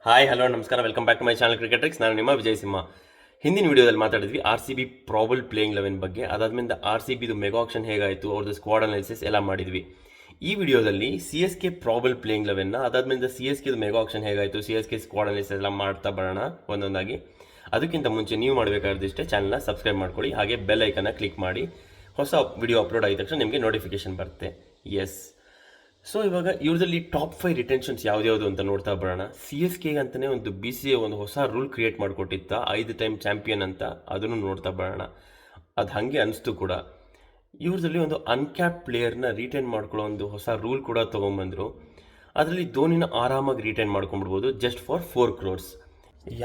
Hi hello ನಮಸ್ಕಾರ, welcome back to my channel cricket tricks. ನಾನು ನಿಮ್ಮ ವಿಜಯ್ ಸಿಂಹ. ಹಿಂದಿನ ವಿಡಿಯೋದಲ್ಲಿ ಮಾತಾಡಿದ್ವಿ RCB ಪ್ರಾಬಲ್ ಪ್ಲೇಯಿಂಗ್ 11 ಬಗ್ಗೆ. ಅದಾದ್ಮೇಲೆ RCBದು ಮೆಗಾ ಆಕ್ಷನ್ ಹೇಗಾಯಿತು, ಅವ್ರದ್ದು ಸ್ಕ್ವಾಡ್ ಅನಾಲಿಸಿಸ್ ಎಲ್ಲ ಮಾಡಿದ್ವಿ. ಈ ವಿಡಿಯೋದಲ್ಲಿ CSK ಪ್ರಾಬಲ್ ಪ್ಲೇಯಿಂಗ್ 11ನ, ಅದಾದ್ಮೇಲೆ CSKದು ಮೆಗಾ ಆಕ್ಷನ್ ಹೇಗಾಯಿತು, CSK ಸ್ಕ್ವಾಡ್ ಅನಾಲಿಸಿಸ್ ಎಲ್ಲ ಮಾಡ್ತಾ ಬರೋಣ ಒಂದೊಂದಾಗಿ. ಅದಕ್ಕಿಂತ ಮುಂಚೆ ನೀವು ಮಾಡಬೇಕಾದಿಷ್ಟೇ, ಚಾನಲ್ನ ಸಬ್ಸ್ಕ್ರೈಬ್ ಮಾಡ್ಕೊಳ್ಳಿ, ಹಾಗೆ ಬೆಲ್ ಐಕನ್ನ ಕ್ಲಿಕ್ ಮಾಡಿ. ಹೊಸ ವಿಡಿಯೋ ಅಪ್ಲೋಡ್ ಆಗಿದ ತಕ್ಷಣ ನಿಮಗೆ ನೋಟಿಫಿಕೇಶನ್ ಬರುತ್ತೆ. ಎಸ್, ಸೊ ಇವಾಗ ಇವ್ರದಲ್ಲಿ ಟಾಪ್ 5 ರಿಟೆನ್ಷನ್ಸ್ ಯಾವ್ದು ಅಂತ ನೋಡ್ತಾ ಬರೋಣ. CSK ಅಂತಲೇ ಒಂದು BCA ಒಂದು ಹೊಸ ರೂಲ್ ಕ್ರಿಯೇಟ್ ಮಾಡಿಕೊಟ್ಟಿತ್ತ, 5 ಟೈಮ್ ಚಾಂಪಿಯನ್ ಅಂತ. ಅದನ್ನು ನೋಡ್ತಾ ಬರೋಣ. ಅದು ಹಾಗೆ ಅನಿಸ್ತು ಕೂಡ. ಇವ್ರದಲ್ಲಿ ಒಂದು ಅನ್ಕ್ಯಾಪ್ ಪ್ಲೇಯರ್ನ ರಿಟೈನ್ ಮಾಡ್ಕೊಳ್ಳೋ ಒಂದು ಹೊಸ ರೂಲ್ ಕೂಡ ತೊಗೊಂಬಂದರು. ಅದರಲ್ಲಿ ಧೋನಿನ ಆರಾಮಾಗಿ ರಿಟೈನ್ ಮಾಡ್ಕೊಂಡ್ಬಿಡ್ಬೋದು ಜಸ್ಟ್ ಫಾರ್ 4 crores.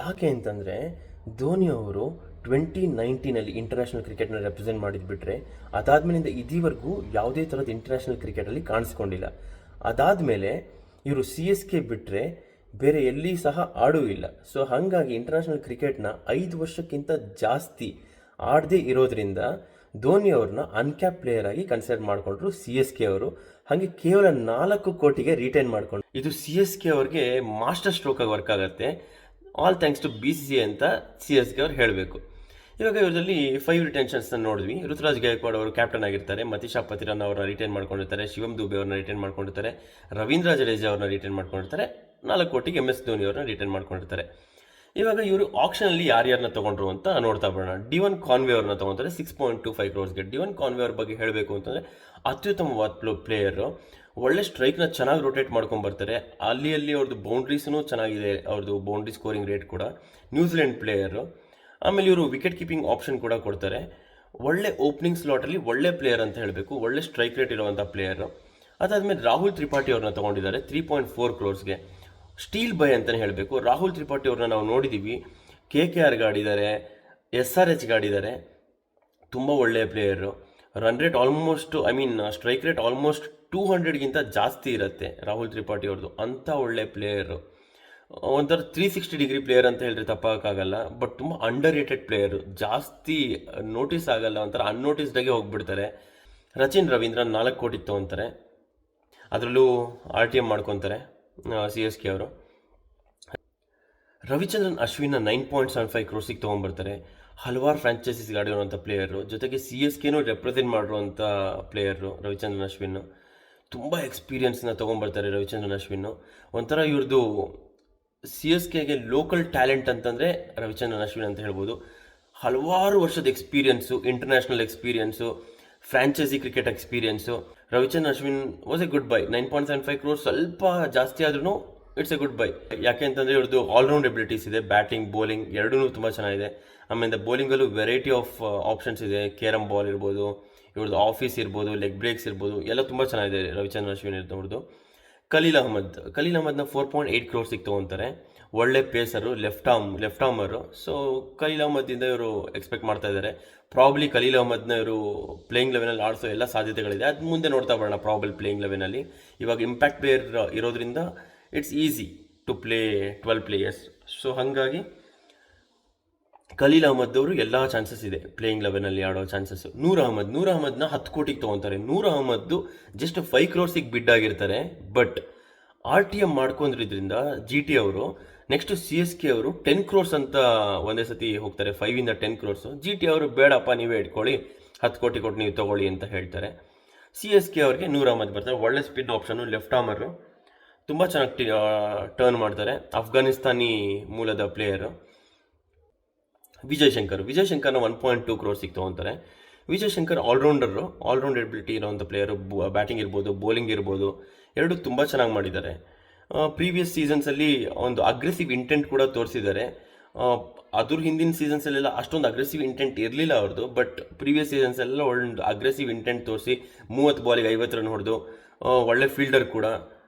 ಯಾಕೆ ಅಂತಂದರೆ, ಧೋನಿ ಅವರು 2019 ಇಂಟರ್ನ್ಯಾಷನಲ್ ಕ್ರಿಕೆಟ್ನ ರೆಪ್ರೆಸೆಂಟ್ ಮಾಡಿದ್ಬಿಟ್ರೆ, ಅದಾದಮೇಲಿಂದ ಇದುವರೆಗೂ ಯಾವುದೇ ಥರದ ಇಂಟರ್ನ್ಯಾಷನಲ್ ಕ್ರಿಕೆಟಲ್ಲಿ ಕಾಣಿಸ್ಕೊಂಡಿಲ್ಲ. ಅದಾದಮೇಲೆ ಇವರು CSK ಬಿಟ್ಟರೆ ಬೇರೆ ಎಲ್ಲಿ ಸಹ ಆಡೂ ಇಲ್ಲ. ಸೊ ಹಾಗಾಗಿ ಇಂಟರ್ನ್ಯಾಷನಲ್ ಕ್ರಿಕೆಟ್ನ 5 ವರ್ಷಕ್ಕಿಂತ ಜಾಸ್ತಿ ಆಡದೇ ಇರೋದ್ರಿಂದ ಧೋನಿ ಅವ್ರನ್ನ ಅನ್ಕ್ಯಾಪ್ ಪ್ಲೇಯರ್ ಆಗಿ ಕನ್ಸಿಡರ್ ಮಾಡಿಕೊಂಡ್ರು CSK ಅವರು. ಹಾಗೆ ಕೇವಲ 4 ಕೋಟಿಗೆ ರಿಟೈನ್ ಮಾಡಿಕೊಂಡು, ಇದು CSK ಅವ್ರಿಗೆ ಮಾಸ್ಟರ್ ಸ್ಟ್ರೋಕ್ ಆಗಿ ವರ್ಕ್ ಆಗುತ್ತೆ. ಆಲ್ ಥ್ಯಾಂಕ್ಸ್ ಟು BCCI ಅಂತ CSK ಅವ್ರು ಹೇಳಬೇಕು. ಇವಾಗ ಇವರಲ್ಲಿ 5 ರಿಟೆನ್ಷನ್ಸ್ನ ನೋಡಿದ್ವಿ. ಋತುರಾಜ್ ಗಾಯಕ್ವಾಡ್ ಅವರು ಕ್ಯಾಪ್ಟನ್ ಆಗಿರ್ತಾರೆ, ಮತೀಶಾ ಪತಿರನ್ ಅವ್ರನ್ನ ರಿಟೈನ್ ಮಾಡ್ಕೊಂಡಿರ್ತಾರೆ, ಶಿವಮ್ ದುಬೆ ಅವ್ರನ್ನ ರಿಟೈನ್ ಮಾಡ್ಕೊಂಡಿರ್ತಾರೆ, ರವೀಂದ್ರ ಜಡೇಜಾ ಅವ್ರನ್ನ ರಿಟೈನ್ ಮಾಡ್ಕೊಂಡಿರ್ತಾರೆ, 4 ಕೋಟಿಗೆ MS ಧೋನಿ ಅವ್ರನ್ನ ರಿಟೈನ್ ಮಾಡ್ಕೊಂಡಿರ್ತಾರೆ. ಇವಾಗ ಇವರು ಆಕ್ಷನಲ್ಲಿ ಯಾರ್ಯಾರನ್ನ ತೊಗೊಂಡ್ರು ಅಂತ ನೋಡ್ತಾ ಬರೋಣ. ಡಿವನ್ ಕಾನ್ವೆ ಅವ್ರನ್ನ ತೊಗೊತಾರೆ 6.25 crores. ಡಿವನ್ ಕಾನ್ವೆ ಅವ್ರ ಬಗ್ಗೆ ಹೇಳಬೇಕು ಅಂತಂದರೆ, ಅತ್ಯುತ್ತಮವಾದ ಪ್ಲೇಯರು. ಒಳ್ಳೆ ಸ್ಟ್ರೈಕ್ನ ಚೆನ್ನಾಗಿ ರೊಟೇಟ್ ಮಾಡ್ಕೊಂಬರ್ತಾರೆ. ಅಲ್ಲಿ ಅವ್ರದ್ದು ಬೌಂಡ್ರೀಸೂ ಚೆನ್ನಾಗಿದೆ, ಅವ್ರದ್ದು ಬೌಂಡ್ರಿ ಸ್ಕೋರಿಂಗ್ ರೇಟ್ ಕೂಡ. New Zealand player. ಆಮೇಲೆ ಇವರು ವಿಕೆಟ್ ಕೀಪಿಂಗ್ ಆಪ್ಷನ್ ಕೂಡ ಕೊಡ್ತಾರೆ. ಒಳ್ಳೆ ಓಪನಿಂಗ್ ಸ್ಲಾಟಲ್ಲಿ ಒಳ್ಳೆ ಪ್ಲೇಯರ್ ಅಂತ ಹೇಳಬೇಕು, ಒಳ್ಳೆ ಸ್ಟ್ರೈಕ್ ರೇಟ್ ಇರುವಂಥ ಪ್ಲೇಯರು. ಅದಾದಮೇಲೆ ರಾಹುಲ್ ತ್ರಿಪಾಠಿ ಅವ್ರನ್ನ ತೊಗೊಂಡಿದ್ದಾರೆ 3.4 crores. ಸ್ಟೀಲ್ ಬೈ ಅಂತಲೇ ಹೇಳಬೇಕು. ರಾಹುಲ್ ತ್ರಿಪಾಠಿ ಅವ್ರನ್ನ ನಾವು ನೋಡಿದ್ದೀವಿ, KKRಗೆ ಆಡಿದ್ದಾರೆ, SRHಗೆ ಆಡಿದ್ದಾರೆ. ತುಂಬ ಒಳ್ಳೆಯ player. Run rate almost strike rate almost 200ಗಿಂತ ಜಾಸ್ತಿ ಇರುತ್ತೆ ರಾಹುಲ್ ತ್ರಿಪಾಠಿ ಅವ್ರದ್ದು. ಅಂಥ ಒಳ್ಳೆ ಪ್ಲೇಯರು. ಒಂಥರ 360 ಡಿಗ್ರಿ ಪ್ಲೇಯರ್ ಅಂತ ಹೇಳಿದ್ರೆ ತಪ್ಪಾಗಲ್ಲ. ಬಟ್ ತುಂಬ ಅಂಡರ್ ರೇಟೆಡ್ ಪ್ಲೇಯರು, ಜಾಸ್ತಿ ನೋಟಿಸ್ ಆಗಲ್ಲ, ಒಂಥರ ಅನ್ನೋಟಿಸ್ಡಾಗೆ ಹೋಗ್ಬಿಡ್ತಾರೆ. ರಚಿನ್ ರವೀಂದ್ರ 4 ಕೋಟಿ ತೊಗೊತಾರೆ. ಅದರಲ್ಲೂ RTM ಮಾಡ್ಕೊತಾರೆ CSK ಅವರು. ರವಿಚಂದ್ರನ್ ಅಶ್ವಿನ 9.75 crores ತೊಗೊಂಡ್ಬರ್ತಾರೆ. ಹಲವಾರು ಫ್ರಾಂಚೈಸೀಸ್ಗೆ ಆಡಿರುವಂಥ ಪ್ಲೇಯರು, ಜೊತೆಗೆ CSKನೂ ರೆಪ್ರೆಸೆಂಟ್ ಮಾಡಿರುವಂಥ ಪ್ಲೇಯರು ರವಿಚಂದ್ರನ್ ಅಶ್ವಿನ್. ತುಂಬ ಎಕ್ಸ್ಪೀರಿಯನ್ಸ್ನ ತೊಗೊಂಡ್ಬರ್ತಾರೆ ರವಿಚಂದ್ರನ್ ಅಶ್ವಿನ್. ಒಂಥರ ಇವ್ರದ್ದು CSKಗೆ ಲೋಕಲ್ ಟ್ಯಾಲೆಂಟ್ ಅಂತಂದರೆ ರವಿಚಂದ್ರನ್ ಅಶ್ವಿನ್ ಅಂತ ಹೇಳ್ಬೋದು. ಹಲವಾರು ವರ್ಷದ experience, international experience, franchise cricket experience. Ravichandran Ashwin was a good buy. 9.75 crores ಸ್ವಲ್ಪ ಜಾಸ್ತಿ ಆದ್ರೂ ಇಟ್ಸ್ ಎ ಗುಡ್ ಬೈ. ಯಾಕೆ ಅಂತಂದರೆ ಇವ್ರದ್ದು ಆಲ್ರೌಂಡ್ ಎಬಿಲಿಟೀಸ್ ಇದೆ, ಬ್ಯಾಟಿಂಗ್ ಬೌಲಿಂಗ್ ಎರಡೂ ತುಂಬ ಚೆನ್ನಾಗಿದೆ. ಆಮೇಲೆ ಬೌಲಿಂಗಲ್ಲೂ ವೆರೈಟಿ ಆಫ್ ಆಪ್ಷನ್ಸ್ ಇದೆ. ಕೇರಮ್ ಬಾಲ್ ಇರ್ಬೋದು, ಇವ್ರದ್ದು ಆಫೀಸ್ ಇರ್ಬೋದು, ಲೆಗ್ ಬ್ರೇಕ್ಸ್ ಇರ್ಬೋದು, ಎಲ್ಲ ತುಂಬ ಚೆನ್ನಾಗಿದೆ ರವಿಚಂದ್ರನ್ ಅಶ್ವಿನ್ ಇರ್ದವ್ರದ್ದು. ಖಲೀಲ್ ಅಹ್ಮದ್ನ 4.8 crores ತೊಗೊತಾರೆ. ಒಳ್ಳೆ ಪೇಸರು, ಲೆಫ್ಟ್ ಆರ್ಮರು. ಸೊ ಖಲೀಲ್ ಅಹ್ಮದಿಂದ ಇವರು ಎಕ್ಸ್ಪೆಕ್ಟ್ ಮಾಡ್ತಾ ಇದ್ದಾರೆ. ಪ್ರಾಬ್ಲಿ ಖಲೀಲ್ ಅಹ್ಮದ್ನ ಇವರು ಪ್ಲೇಯಿಂಗ್ 11 ಆಡಿಸೋ ಎಲ್ಲ ಸಾಧ್ಯತೆಗಳಿದೆ. ಅದು ಮುಂದೆ ನೋಡ್ತಾ ಬರೋಣ. ಪ್ರಾಬಲ್ ಪ್ಲೇಯಿಂಗ್ 11 ಇವಾಗ ಇಂಪ್ಯಾಕ್ಟ್ ಪ್ಲೇಯರ್ ಇರೋದ್ರಿಂದ it's easy to play 12 players. So ಹಾಗಾಗಿ ಖಲೀಲ್ ಅಹ್ಮದ್ ಅವರು ಎಲ್ಲ ಚಾನ್ಸಸ್ ಇದೆ ಪ್ಲೇಯಿಂಗ್ 11 ಆಡೋ ಚಾನ್ಸಸ್. ನೂರ್ ಅಹ್ಮದ್ನ 10 ಕೋಟಿಗೆ ತೊಗೊತಾರೆ. ನೂರ್ ಅಹ್ಮದ್ ಜಸ್ಟ್ 5 crores ಬಿಡ್ ಆಗಿರ್ತಾರೆ. ಬಟ್ RTM ಮಾಡ್ಕೊಂಡಿದ್ರಿಂದ GT ಅವರು ನೆಕ್ಸ್ಟ್ CSK ಅವರು 10 crores ಅಂತ ಒಂದೇ ಸತಿ ಹೋಗ್ತಾರೆ. 5 ಇಂದ 10 crores. GT ಅವರು ಬೇಡಪ್ಪ, ನೀವೇ ಇಟ್ಕೊಳ್ಳಿ, 10 ಕೋಟಿ ಕೊಟ್ಟು ನೀವು ತೊಗೊಳ್ಳಿ ಅಂತ ಹೇಳ್ತಾರೆ. CSK ಅವ್ರಿಗೆ ನೂರ್ ಅಹ್ಮದ್ ಬರ್ತಾರೆ. ಒಳ್ಳೆ ಸ್ಪಿನ್ ಆಪ್ಷನು, ಲೆಫ್ಟ್ ಆರ್ಮರು, ತುಂಬ ಚೆನ್ನಾಗಿ ಟರ್ನ್ ಮಾಡ್ತಾರೆ. ಅಫ್ಘಾನಿಸ್ತಾನಿ ಮೂಲದ ಪ್ಲೇಯರು. ವಿಜಯ್ ಶಂಕರ್ನ 1.2 crores ತೊಗೊತಾರೆ. ವಿಜಯ್ ಶಂಕರ್ ಆಲ್ರೌಂಡ್ ಎಬಿಲಿಟಿ ಇರೋವಂಥ ಪ್ಲೇಯರು. ಬ್ಯಾಟಿಂಗ್ ಇರ್ಬೋದು, ಬೌಲಿಂಗ್ ಇರ್ಬೋದು, ಎರಡೂ ತುಂಬ ಚೆನ್ನಾಗಿ ಮಾಡಿದ್ದಾರೆ. ಪ್ರೀವಿಯಸ್ ಸೀಸನ್ಸಲ್ಲಿ ಒಂದು ಅಗ್ರೆಸಿವ್ ಇಂಟೆಂಟ್ ಕೂಡ ತೋರಿಸಿದ್ದಾರೆ. ಅದ್ರ ಹಿಂದಿನ ಸೀಸನ್ಸಲ್ಲೆಲ್ಲ ಅಷ್ಟೊಂದು ಅಗ್ರೆಸಿವ್ ಇಂಟೆಂಟ್ ಇರಲಿಲ್ಲ ಅವ್ರದ್ದು. ಬಟ್ ಪ್ರೀವಿಯಸ್ ಸೀಸನ್ಸೆಲ್ಲ ಒಂದು ಅಗ್ರೆಸಿವ್ ಇಂಟೆಂಟ್ ತೋರಿಸಿ 30 ಬಾಲಿಗೆ 50 ರನ್ ಹೊಡೆದು, ಒಳ್ಳೆ ಫೀಲ್ಡರ್ ಕೂಡ.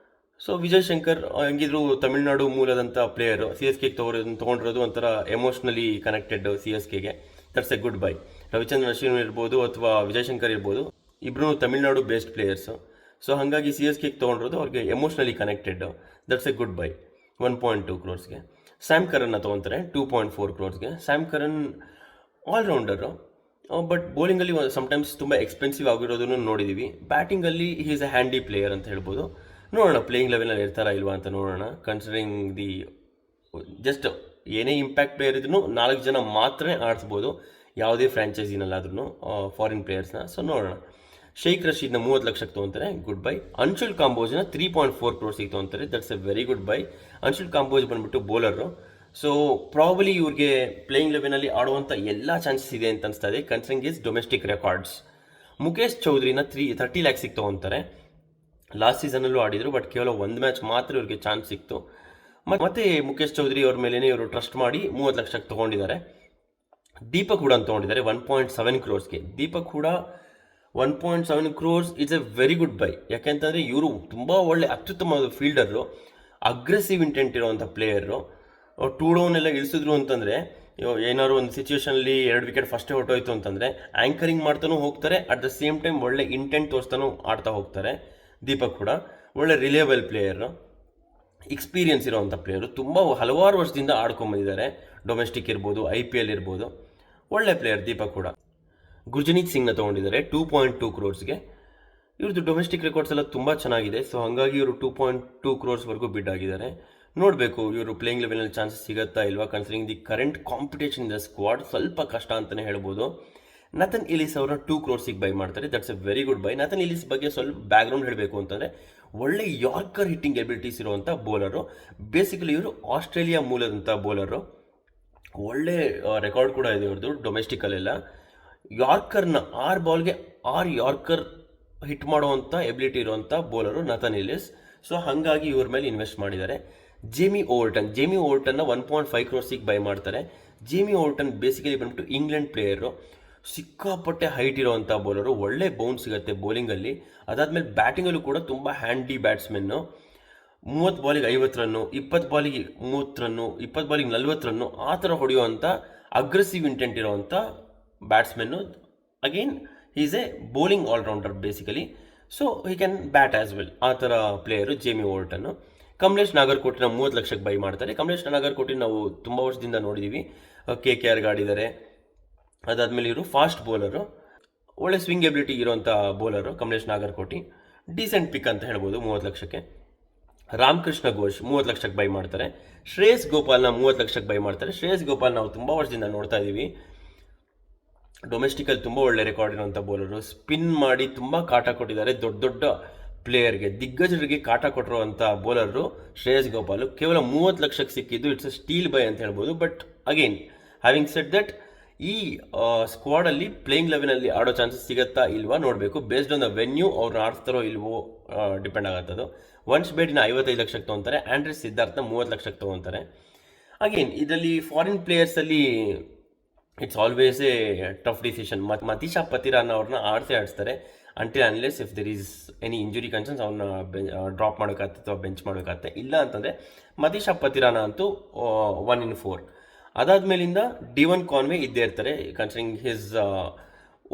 ಸೊ ವಿಜಯ್ ಶಂಕರ್ ಹೆಂಗಿದ್ರು ತಮಿಳುನಾಡು ಮೂಲದಂಥ ಪ್ಲೇಯರು. CSKಗೆ ತೊಗೊಂಡಿರೋದು ಒಂಥರ ಎಮೋಷ್ನಲಿ ಕನೆಕ್ಟೆಡ್ CSKಗೆ. That's a good buy. Ravichandran Ashwin ಇರ್ಬೋದು ಅಥವಾ ವಿಜಯ್ ಶಂಕರ್ ಇರ್ಬೋದು, ಇಬ್ಬರು ತಮಿಳುನಾಡು ಬೇಸ್ಡ್ ಪ್ಲೇಯರ್ಸು. ಸೊ ಹಾಗಾಗಿ CSKಗೆ ತೊಗೊಂಡಿರೋದು ಅವ್ರಿಗೆ emotionally connected. That's a good buy 1.2 crores. Sam ಕರನ್ನ ತೊಗೊತಾರೆ 2.4 crores. Sam Curran all rounder, but ಬೌಲಿಂಗಲ್ಲಿ ಸಮ್ಟೈಮ್ಸ್ ತುಂಬ ಎಕ್ಸ್ಪೆನ್ಸಿವ್ ಆಗಿರೋದನ್ನು ನೋಡಿದ್ದೀವಿ. ಬ್ಯಾಟಿಂಗಲ್ಲಿ he is a handy player ಅಂತ ಹೇಳ್ಬೋದು. ನೋಡೋಣ ಪ್ಲೇಯಿಂಗ್ 11 ಇರ್ತಾರಾ ಇಲ್ವಾ ಅಂತ ನೋಡೋಣ. ಕನ್ಸಿಡರಿಂಗ್ ದಿ ಜಸ್ಟ್ ಏನೇ ಇಂಪ್ಯಾಕ್ಟ್ ಪ್ಲೇಯರ್ ಇದ್ರೂ 4 ಜನ ಮಾತ್ರ ಆಡಿಸ್ಬೋದು ಯಾವುದೇ ಫ್ರ್ಯಾಂಚೈಸಿನಲ್ಲಾದ್ರೂ ಫಾರಿನ್ ಪ್ಲೇಯರ್ಸ್ನ. ಸೊ ನೋಡೋಣ. ಶೇಖ್ ರಶೀದ್ನ 30 ಲಕ್ಷಕ್ಕೆ ತೊಗೊತಾರೆ, ಗುಡ್ ಬೈ. ಅನ್ಶುಲ್ ಕಾಂಬೋಜ್ನ 3.4 ಕ್ರೋರ್ಸಿಗೆ ತೊಗೊತಾರೆ, that's a very good buy. Anshul Kamboj ಬಂದ್ಬಿಟ್ಟು ಬೌಲರು. ಸೊ ಪ್ರಾಬಲಿ ಇವ್ರಿಗೆ ಪ್ಲೇಯಿಂಗ್ ಲೆವೆನಲ್ಲಿ ಆಡುವಂಥ ಎಲ್ಲ ಚಾನ್ಸಸ್ ಇದೆ ಅಂತ ಅನಿಸ್ತಾ ಇದೆ, considering is domestic records. Mukesh ಚೌಧರಿನ 30 ಲ್ಯಾಕ್ಸಿಗೆ ತೊಗೊತಾರೆ. ಲಾಸ್ಟ್ ಸೀಸನಲ್ಲೂ ಆಡಿದರು, ಬಟ್ ಕೇವಲ ಒಂದು ಮ್ಯಾಚ್ ಮಾತ್ರ ಇವ್ರಿಗೆ ಚಾನ್ಸ್ ಸಿಕ್ತು. ಮತ್ತೆ ಮುಖೇಶ್ ಚೌಧರಿ ಅವ್ರ ಮೇಲೇ ಇವರು ಟ್ರಸ್ಟ್ ಮಾಡಿ 30 ಲಕ್ಷಕ್ಕೆ ತೊಗೊಂಡಿದ್ದಾರೆ. ದೀಪಕ್ ಹೂಡಾ ಅಂತ ತೊಗೊಂಡಿದ್ದಾರೆ 1.7 ಕ್ರೋರ್ಸ್ಗೆ. Deepak Hooda 1.7 crores it's a very good buy. ಯಾಕೆಂತಂದರೆ ಇವರು ತುಂಬ ಒಳ್ಳೆ ಅತ್ಯುತ್ತಮವಾದ ಫೀಲ್ಡರು, ಅಗ್ರೆಸಿವ್ ಇಂಟೆಂಟ್ ಇರೋವಂಥ ಪ್ಲೇಯರು. 2 ಡೌನ್ ಎಲ್ಲ ಇಳಿಸಿದ್ರು ಅಂತಂದರೆ, ಏನಾದ್ರು ಒಂದು ಸಿಚುವೇಷನಲ್ಲಿ 2 ವಿಕೆಟ್ ಫಸ್ಟೇ ಹೊಟ್ಟೋಯ್ತು ಅಂತಂದರೆ ಆ್ಯಂಕರಿಂಗ್ ಮಾಡ್ತಾನೂ ಹೋಗ್ತಾರೆ, ಅಟ್ ದ ಸೇಮ್ ಟೈಮ್ ಒಳ್ಳೆ ಇಂಟೆಂಟ್ ತೋರಿಸ್ತಾನೂ ಆಡ್ತಾ ಹೋಗ್ತಾರೆ. ದೀಪಕ್ ಕೂಡ ಒಳ್ಳೆ ರಿಲೇಬಲ್ ಪ್ಲೇಯರು, ಎಕ್ಸ್ಪೀರಿಯನ್ಸ್ ಇರೋವಂಥ ಪ್ಲೇಯರು, ತುಂಬ ಹಲವಾರು ವರ್ಷದಿಂದ ಆಡ್ಕೊಂಬಂದಿದ್ದಾರೆ. ಡೊಮೆಸ್ಟಿಕ್ ಇರ್ಬೋದು, IPL ಇರ್ಬೋದು, ಒಳ್ಳೆ ಪ್ಲೇಯರ್ ದೀಪಕ್ ಕೂಡ. ಗುರ್ಜನೀತ್ ಸಿಂಗ್ನ ತೊಗೊಂಡಿದ್ದಾರೆ 2.2 ಕ್ರೋರ್ಸ್ಗೆ. ಇವ್ರದ್ದು ಡೊಮೆಸ್ಟಿಕ್ ರೆಕಾರ್ಡ್ಸ್ ಎಲ್ಲ ತುಂಬ ಚೆನ್ನಾಗಿದೆ. ಸೊ ಹಾಗಾಗಿ ಇವರು 2.2 ಕ್ರೋರ್ಸ್ವರೆಗೂ ಬಿಡ್ ಆಗಿದ್ದಾರೆ. ನೋಡಬೇಕು ಇವರು ಪ್ಲೇಯಿಂಗ್ ಲೆವೆಲಲ್ಲಿ ಚಾನ್ಸಸ್ ಸಿಗುತ್ತಾ ಇಲ್ವಾ, considering the current competition in the squad. ಸ್ವಲ್ಪ ಕಷ್ಟ ಅಂತಲೇ ಹೇಳ್ಬೋದು. ನಥನ್ ಇಲಿಸ್ ಅವ್ರನ್ನ 2 ಕ್ರೋರ್ಸಿಗೆ ಬೈ ಮಾಡ್ತಾರೆ, that's a very good buy. Nathan Ellis ಬಗ್ಗೆ ಸ್ವಲ್ಪ ಬ್ಯಾಕ್ಗ್ರೌಂಡ್ ಹೇಳಬೇಕು ಅಂತಂದರೆ, ಒಳ್ಳೆ ಯಾರ್ಕರ್ ಹಿಟ್ಟಿಂಗ್ ಎಬಿಲಿಟೀಸ್ ಇರುವಂಥ ಬೌಲರು. ಬೇಸಿಕಲಿ ಇವರು ಆಸ್ಟ್ರೇಲಿಯಾ ಮೂಲದಂಥ ಬೌಲರು. ಒಳ್ಳೆ ರೆಕಾರ್ಡ್ ಕೂಡ ಇದೆ ಇವ್ರದ್ದು ಡೊಮೆಸ್ಟಿಕಲ್ಲೆಲ್ಲ. ಯಾರ್ಕರ್ನ 6 ಬಾಲ್ಗೆ 6 ಯಾರ್ಕರ್ ಹಿಟ್ ಮಾಡುವಂಥ ಎಬಿಲಿಟಿ ಇರುವಂಥ ಬೌಲರು ನಥನ್ ಇಲಿಸ್. ಸೊ ಹಾಗಾಗಿ ಇವ್ರ ಮೇಲೆ ಇನ್ವೆಸ್ಟ್ ಮಾಡಿದ್ದಾರೆ. ಜೇಮಿ ಓವರ್ಟನ್ನ 1.5 ಕ್ರೋರ್ಸಿಗೆ ಬೈ ಮಾಡ್ತಾರೆ. ಜೇಮಿ ಓವರ್ಟನ್ ಬೇಸಿಕಲಿ ಬಂದ್ಬಿಟ್ಟು ಇಂಗ್ಲೆಂಡ್ ಪ್ಲೇಯರು, ಸಿಕ್ಕಾಪಟ್ಟೆ ಹೈಟ್ ಇರೋವಂಥ ಬೌಲರು, ಒಳ್ಳೆ ಬೌನ್ಸ್ ಸಿಗುತ್ತೆ ಬೌಲಿಂಗಲ್ಲಿ. ಅದಾದಮೇಲೆ ಬ್ಯಾಟಿಂಗಲ್ಲೂ ಕೂಡ ತುಂಬ ಹ್ಯಾಂಡಿ ಬ್ಯಾಟ್ಸ್ಮೆನ್ನು. 30 ಬಾಲಿಗೆ 50 ರನ್ನು, 20 ಬಾಲಿಗೆ 30 ರನ್ನು, 20 ಬಾಲಿಗೆ 40 ರನ್ನು, ಆ ಥರ ಹೊಡೆಯುವಂಥ ಅಗ್ರೆಸಿವ್ ಇಂಟೆಂಟ್ ಇರೋವಂಥ batsmen. Again is a bowling all rounder basically. So he can bat as well, ಆ ಥರ ಪ್ಲೇಯರು ಜೇಮಿ ಓವರ್ಟನ್ನು. ಕಮಲೇಶ್ ನಾಗರ್ಕೋಟಿನ 30 ಲಕ್ಷಕ್ಕೆ ಬೈ ಮಾಡ್ತಾರೆ. ಕಮಲೇಶ್ ನಾಗರ್ಕೋಟಿನ ನಾವು ತುಂಬ ವರ್ಷದಿಂದ ನೋಡಿದ್ದೀವಿ, KKRಗೆ ಆಡಿದ್ದಾರೆ. ಅದಾದಮೇಲೆ ಇವರು ಫಾಸ್ಟ್ ಬೌಲರು, ಒಳ್ಳೆ ಸ್ವಿಂಗ್ ಎಬಿಲಿಟಿ ಇರೋಂಥ ಬೌಲರು ಕಮಲೇಶ್ ನಾಗರ್ಕೋಟಿ. ಡೀಸೆಂಟ್ ಪಿಕ್ ಅಂತ ಹೇಳ್ಬೋದು 30 ಲಕ್ಷಕ್ಕೆ. ರಾಮಕೃಷ್ಣ ಘೋಷ್ 30 ಲಕ್ಷಕ್ಕೆ ಬೈ ಮಾಡ್ತಾರೆ. ಶ್ರೇಯಸ್ ಗೋಪಾಲ್ನ 30 ಲಕ್ಷಕ್ಕೆ ಬೈ ಮಾಡ್ತಾರೆ. ಶ್ರೇಯಸ್ ಗೋಪಾಲ್ ನಾವು ತುಂಬ ವರ್ಷದಿಂದ ನೋಡ್ತಾ ಇದ್ದೀವಿ. ಡೊಮೆಸ್ಟಿಕಲ್ಲಿ ತುಂಬ ಒಳ್ಳೆ ರೆಕಾರ್ಡ್ ಇರೋಂಥ ಬೌಲರು, ಸ್ಪಿನ್ ಮಾಡಿ ತುಂಬ ಕಾಟ ಕೊಟ್ಟಿದ್ದಾರೆ ದೊಡ್ಡ ದೊಡ್ಡ ಪ್ಲೇಯರ್ಗೆ, ದಿಗ್ಗಜರಿಗೆ ಕಾಟ ಕೊಟ್ಟಿರುವಂಥ ಬೌಲರು ಶ್ರೇಯಸ್ ಗೋಪಾಲು. ಕೇವಲ 30 ಲಕ್ಷಕ್ಕೆ ಸಿಕ್ಕಿದ್ದು ಇಟ್ಸ್ ಅ ಸ್ಟೀಲ್ ಬೈ ಅಂತ ಹೇಳ್ಬೋದು. But again having said that, ಈ ಸ್ಕ್ವಾಡಲ್ಲಿ ಪ್ಲೇಯಿಂಗ್ ಲೆವೆನಲ್ಲಿ ಆಡೋ ಚಾನ್ಸಸ್ ಸಿಗುತ್ತಾ ಇಲ್ವಾ ನೋಡಬೇಕು. ಬೇಸ್ಡ್ ಆನ್ ದ ವೆನ್ಯೂ ಅವ್ರು ಆಡ್ತಾರೋ ಇಲ್ವೋ ಡಿಪೆಂಡ್ ಆಗುತ್ತದು. ವಂಶ್ ಬೇಡಿನ 55 ಲಕ್ಷಕ್ಕೆ ತೊಗೊತಾರೆ. ಆಂಡ್ರೆಸ್ ಸಿದ್ಧಾರ್ಥನ 30 ಲಕ್ಷಕ್ಕೆ ತೊಗೊತಾರೆ. ಅಗೇನ್ ಇದರಲ್ಲಿ ಫಾರಿನ್ ಪ್ಲೇಯರ್ಸಲ್ಲಿ it's always a tough decision. Matheesha Pathirana ಅವ್ರನ್ನ ಆಡಿಸ್ತಾರೆ until unless if there is any injury concerns ಅವ್ರನ್ನ ಡ್ರಾಪ್ ಮಾಡೋಕ್ಕಾಗತ್ತೆ ಅಥವಾ ಬೆಂಚ್ ಮಾಡೋಕ್ಕಾಗತ್ತೆ. ಇಲ್ಲ ಅಂತಂದರೆ ಮತೀಶಾ ಪತಿರಾನ ಅಂತೂ 1 in 4. ಅದಾದಮೇಲಿಂದ ಡಿವನ್ ಕಾನ್ವೆ ಇದ್ದೇ ಇರ್ತಾರೆ, ಕನ್ಸಿಡರಿಂಗ್ ಹಿಸ್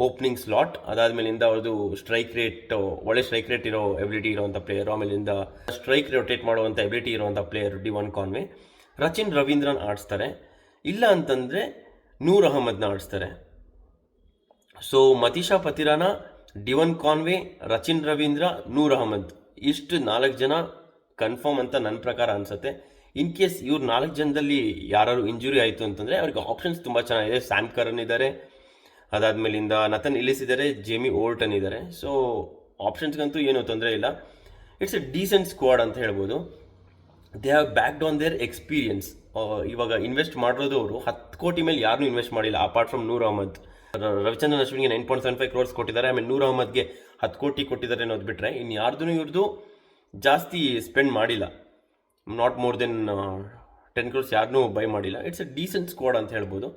ಓಪನಿಂಗ್ ಸ್ಲಾಟ್. ಅದಾದಮೇಲಿಂದ ಅವ್ರದ್ದು ಸ್ಟ್ರೈಕ್ ರೇಟ್, ಒಳ್ಳೆ ಸ್ಟ್ರೈಕ್ ರೇಟ್ ಇರೋ ಎಬಿಲಿಟಿ ಇರೋವಂಥ ಪ್ಲೇಯರು. ಆಮೇಲಿಂದ ಸ್ಟ್ರೈಕ್ ರೊಟೇಟ್ ಮಾಡುವಂಥ ಎಬಿಲಿಟಿ ಇರುವಂಥ ಪ್ಲೇಯರು ಡಿವನ್ ಕಾನ್ವೆ. ರಚಿನ್ ರವೀಂದ್ರನ್ ಆಡಿಸ್ತಾರೆ. ಇಲ್ಲ ಅಂತಂದರೆ ನೂರ್ ಅಹಮದ್ನ ಆಡಿಸ್ತಾರೆ. ಸೊ ಮತೀಶಾ ಪತಿರಾನ, ಡಿವನ್ ಕಾನ್ವೆ, ರಚಿನ್ ರವೀಂದ್ರ, ನೂರ್ ಅಹಮದ್, ಇಷ್ಟು 4 ಜನ ಕನ್ಫರ್ಮ್ ಅಂತ ನನ್ನ ಪ್ರಕಾರ ಅನಿಸುತ್ತೆ. ಇನ್ ಕೇಸ್ ಇವ್ರು 4 ಜನದಲ್ಲಿ ಯಾರು ಇಂಜುರಿ ಆಯಿತು ಅಂತಂದರೆ ಅವ್ರಿಗೆ ಆಪ್ಷನ್ಸ್ ತುಂಬ ಚೆನ್ನಾಗಿದೆ. ಸ್ಯಾಮ್ ಕರನ್ ಇದ್ದಾರೆ, ಅದಾದಮೇಲಿಂದ ನಥನ್ ಇಲಿಸ್ ಇದ್ದಾರೆ, ಜೇಮಿ ಓವರ್ಟನ್ ಇದ್ದಾರೆ. ಸೊ ಆಪ್ಷನ್ಸ್ಗಂತೂ ಏನೂ ತೊಂದರೆ ಇಲ್ಲ. ಇಟ್ಸ್ ಎ ಡೀಸೆಂಟ್ ಸ್ಕ್ವಾಡ್ ಅಂತ ಹೇಳ್ಬೋದು. They have backed on there experience. ಇವಾಗ ಇನ್ವೆಸ್ಟ್ ಮಾಡಿರೋದು ಅವರು 10 ಕೋಟಿ ಮೇಲೆ ಯಾರನ್ನೂ ಇನ್ವೆಸ್ಟ್ ಮಾಡಿಲ್ಲ ಅಪಾರ್ಟ್ ಫ್ರಮ್ ನೂರ್ ಅಹಮದ್. ರವಿಚಂದ್ರನ್ ಅಶ್ವಿನ್ಗೆ 9.75 ಕ್ರೋರ್ಸ್ ಕೊಟ್ಟಿದ್ದಾರೆ. ಆಮೇಲೆ ನೂರ್ ಅಹಮದ್ಗೆ 10 ಕೋಟಿ ಕೊಟ್ಟಿದ್ದಾರೆ ಅನ್ನೋದು ಬಿಟ್ಟರೆ ಇನ್ನು ಯಾರ್ದು ಇವ್ರದ್ದು ಜಾಸ್ತಿ ಸ್ಪೆಂಡ್ ಮಾಡಿಲ್ಲ. ನಾಟ್ ಮೋರ್ ದೆನ್ 10 ಕ್ರೋರ್ಸ್ ಯಾರನ್ನೂ ಬೈ ಮಾಡಿಲ್ಲ. ಇಟ್ಸ್ ಎ ಡೀಸೆಂಟ್ ಸ್ಕ್ವಾಡ್ ಅಂತ ಹೇಳ್ಬೋದು.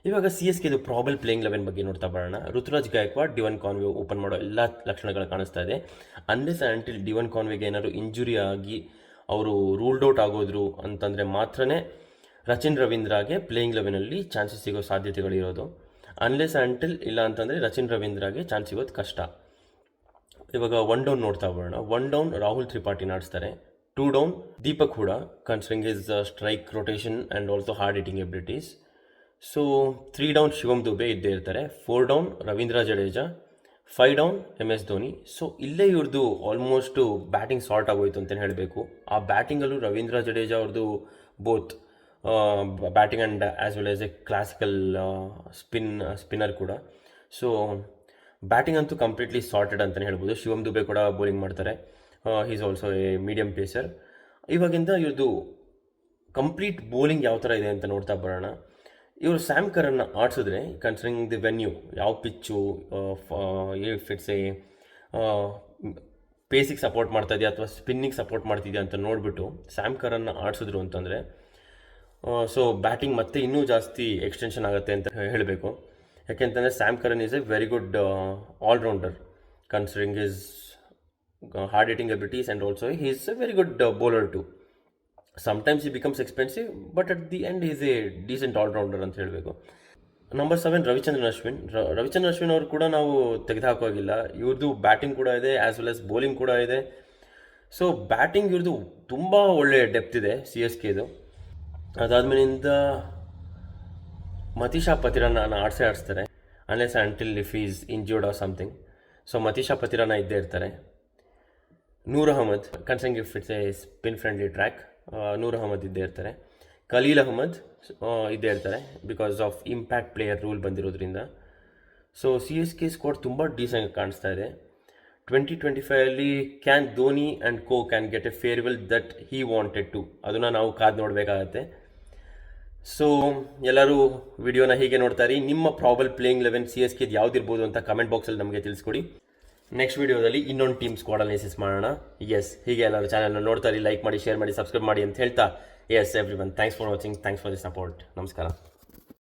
ಇವಾಗ CSKದು ಪ್ರಾಬಲ್ ಪ್ಲೇಯಿಂಗ್ ಲೆವೆನ್ ಬಗ್ಗೆ ನೋಡ್ತಾ ಬರೋಣ. ಋತುರಾಜ್ ಗಾಯಕ್ವಾಡ್, ಡಿವನ್ ಕಾನ್ವೆ ಓಪನ್ ಮಾಡೋ ಎಲ್ಲ ಲಕ್ಷಣಗಳು ಕಾಣಿಸ್ತಾ ಇದೆ. ಅನ್ಲೆಸ್ ಆ್ಯಂಟಿಲ್ ಡಿವನ್ ಕಾನ್ವೆಗೆ ಏನಾದ್ರು ಇಂಜುರಿ ಆಗಿ ಅವರು ರೂಲ್ಡ್ ಔಟ್ ಆಗೋದ್ರು ಅಂತಂದರೆ ಮಾತ್ರನೇ ರಚಿನ್ ರವೀಂದ್ರಾಗೆ ಪ್ಲೇಯಿಂಗ್ ಲೆವೆನಲ್ಲಿ ಚಾನ್ಸಸ್ ಸಿಗೋ ಸಾಧ್ಯತೆಗಳಿರೋದು. ಅನ್ಲೆಸ್ ಆ್ಯಂಟಿಲ್ ಇಲ್ಲ ಅಂತಂದರೆ ರಚಿನ್ ರವೀಂದ್ರಾಗೆ ಚಾನ್ಸ್ ಸಿಗೋದು ಕಷ್ಟ. ಇವಾಗ 1 ಡೌನ್ ನೋಡ್ತಾ ಬರೋಣ. 1 ಡೌನ್ ರಾಹುಲ್ ತ್ರಿಪಾಠಿನ ಆಡಿಸ್ತಾರೆ. 2 down Deepak Hooda, considering his strike rotation and also hard hitting abilities. So 3 down Shivam Dube ಇದ್ದೇ ಇರ್ತಾರೆ. 4 down Ravindra Jadeja, 5 down MS Dhoni. So ಇಲ್ಲೇ ಇವ್ರದ್ದು ಆಲ್ಮೋಸ್ಟು ಬ್ಯಾಟಿಂಗ್ ಸಾರ್ಟ್ ಆಗೋಯ್ತು ಅಂತಲೇ ಹೇಳಬೇಕು. ಆ ಬ್ಯಾಟಿಂಗಲ್ಲೂ ರವೀಂದ್ರ ಜಡೇಜಾ ಅವ್ರದ್ದು both batting and as well as a classical spinner ಕೂಡ. ಸೊ ಬ್ಯಾಟಿಂಗ್ ಅಂತೂ ಕಂಪ್ಲೀಟ್ಲಿ ಸಾರ್ಟೆಡ್ ಅಂತಲೇ ಹೇಳ್ಬೋದು. ಶಿವಮ್ ದುಬೆ ಕೂಡ ಬೌಲಿಂಗ್ ಮಾಡ್ತಾರೆ. Is also a medium pacer. ಇವಾಗಿಂದ ಇವ್ರದ್ದು ಕಂಪ್ಲೀಟ್ ಬೌಲಿಂಗ್ ಯಾವ ಥರ ಇದೆ ಅಂತ ನೋಡ್ತಾ ಬರೋಣ. ಇವರು ಸ್ಯಾಮ್ ಕರನ್ನ ಆಡಿಸಿದ್ರೆ, ಕನ್ಸಿಡರಿಂಗ್ ದಿ ವೆನ್ಯೂ, ಯಾವ ಪಿಚ್ಚು, ಇಫ್ ಇಟ್ಸ್ ಎ ಪೇಸಿಗೆ ಸಪೋರ್ಟ್ ಮಾಡ್ತಾ ಇದೆಯಾ ಅಥವಾ ಸ್ಪಿನ್ನಿಗೆ ಸಪೋರ್ಟ್ ಮಾಡ್ತಿದೆಯಾ ಅಂತ ನೋಡಿಬಿಟ್ಟು ಸ್ಯಾಮ್ ಕರನ್ನ ಆಡಿಸಿದ್ರು ಅಂತಂದರೆ ಸೊ ಬ್ಯಾಟಿಂಗ್ ಮತ್ತೆ ಇನ್ನೂ ಜಾಸ್ತಿ ಎಕ್ಸ್ಟೆನ್ಷನ್ ಆಗುತ್ತೆ ಅಂತ ಹೇಳಬೇಕು. ಯಾಕೆಂತಂದರೆ Sam Curran is a very good all rounder considering his hard hitting abilities and also he is a very good bowler too. Sometimes he becomes expensive, but at the end is a decent all rounder ಅಂತ ಹೇಳಬೇಕು. Number 7 Ravichandran Ashwin. Ravichandran Ashwin ಅವರು ಕೂಡ ನಾವು ತೆಗೆದುಹಾಕೋಗಿಲ್ಲ. ಇವ್ರದ್ದು batting ಕೂಡ ಇದೆ as well as bowling ಕೂಡ ಇದೆ. ಸೊ ಬ್ಯಾಟಿಂಗ್ ಇವ್ರದ್ದು ತುಂಬ ಒಳ್ಳೆ ಡೆಪ್ತ್ ಇದೆ CSKದು. ಅದಾದಮೇಲಿಂದ ಮತೀಶಾ ಪತಿರಾನ ಆಡಿಸ್ತಾರೆ, unless until if is injured or something. So Matheesha Pathirana ಇದ್ದೇ ಇರ್ತಾರೆ. Noor Ahmad, considering if it's a spin friendly track, Noor Ahmad ಇದ್ದೇ ಇರ್ತಾರೆ. ಖಲೀಲ್ ಅಹಮದ್ ಇದ್ದೇ ಇರ್ತಾರೆ because of impact player rule ಬಂದಿರೋದ್ರಿಂದ. ಸೊ CSK ಸ್ಕ್ವಾಡ್ ತುಂಬ ಡೀಸೆಂಟ್ ಕಾಣಿಸ್ತಾ ಇದೆ. 2025 can Dhoni and co can get a farewell that he wanted to, ಅದನ್ನು ನಾವು ಕಾದು ನೋಡಬೇಕಾಗತ್ತೆ. ಸೊ ಎಲ್ಲರೂ ವಿಡಿಯೋನ ಹೀಗೆ ನೋಡ್ತಾ ಇರಿ. ನಿಮ್ಮ ಪ್ರಾಬಲ್ ಪ್ಲೇಯಿಂಗ್ 11 CSKದು ಯಾವುದಿರ್ಬೋದು ಅಂತ ಕಮೆಂಟ್ ಬಾಕ್ಸಲ್ಲಿ ನಮಗೆ ತಿಳಿಸ್ಕೊಡಿ. ನೆಕ್ಸ್ಟ್ ವಿಡಿಯೋದಲ್ಲಿ ಇನ್ನೊಂದು ಟೀಮ್ ಸ್ಕ್ವಾಡ್ ಅನಾಲಿಸಿಸ್ ಮಾಡೋಣ. ಹೀಗೆ ಎಲ್ಲರೂ ಚಾನಲ್ನ ನೋಡ್ತಾ ಇರಿ, ಲೈಕ್ ಮಾಡಿ, ಶೇರ್ ಮಾಡಿ, ಸಬ್ಸ್ಕ್ರೈಬ್ ಮಾಡಿ ಅಂತ ಹೇಳ್ತಾ, yes everyone, thanks for watching, thanks for the support. ನಮಸ್ಕಾರ.